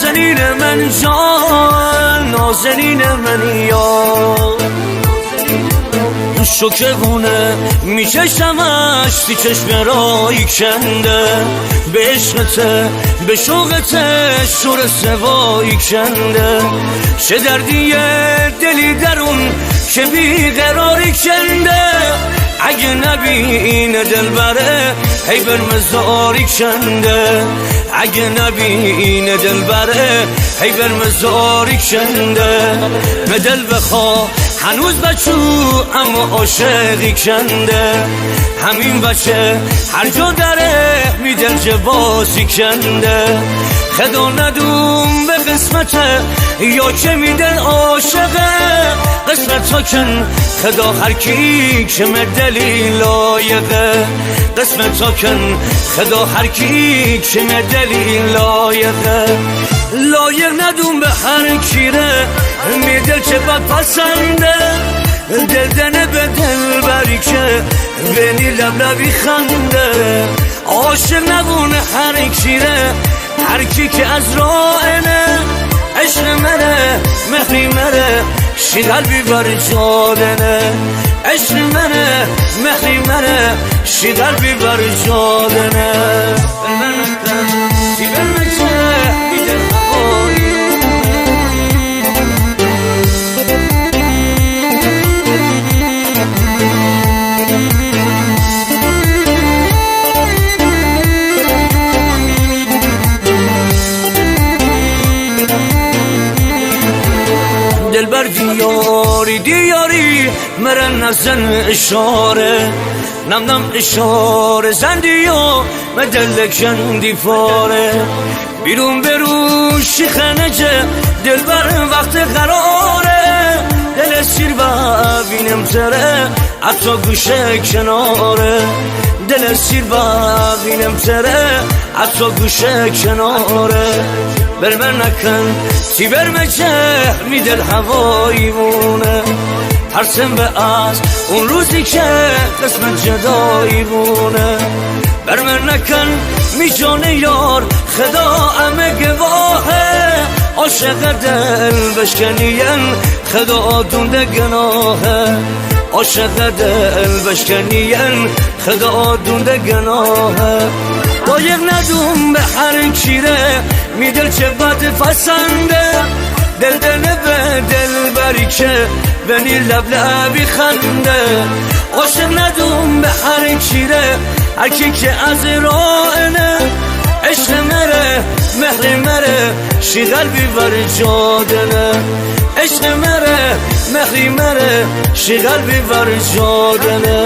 نازنین من جان، نازنین من یار، شکرونه میچشمش تی چشم رایی کنده، به عشقته به شوقته شور سوایی کنده، چه دردیه دلی درون که بیقراری کنده، اگه نبینه دلبره هی بر مزاری کنده، اگه نبینه دلبره هی بر مزاری کنده، به دل بخوا هنوز بچو اما عاشقی کنده، همین بچه هر جا داره میدل جبازی کنده، خدا ندوم به قسمته یا که میدل عاشقه، قسمت تا کن خدا هر کی که مدلی لایقه، قسمت تا کن خدا هر کی که مدلی لایقه، لایق ندوم به هر کیره میدل چه بد پسنده، دل دنه به دل بری که بینی لبلبی خنده، عاشق نبونه هر کیره هر کی که از راهنه، عشق منه مهری منه شی قلبی بر جادنه، عشق منه مهری منه شی قلبی بر جادنه، دلبر دیاری دیاری مرن نزن اشاره، نم نم اشاره زندی و مدل کندی فاره، بیرون برون شیخنجه دلبر وقت قراره، دل سیر و بینم تره حتی گوشه کناره، دل سیر و بینم تره حتی گوشه کناره، بر من نکن تی بر مچه می دل هوایی بونه، ترسم به از اون روزی که قسمت جدایی بونه، بر من نکن می جان یار خدا همه گواهه، عاشق دل بشکنین خدا دونده گناهه، عاشق دل بشکنین خدا دونده گناهه، لایق ندوم به هر کیره می دل چه بد فسنده، دل دنه به دل بری که بنی لبلبی خنده، عاشق ندوم به هر کیره هر کی که از راهنه، عشق مره مهر مره شی قلبی بر جادنه، عشق مره مهری مره شی قلبی بر جادنه.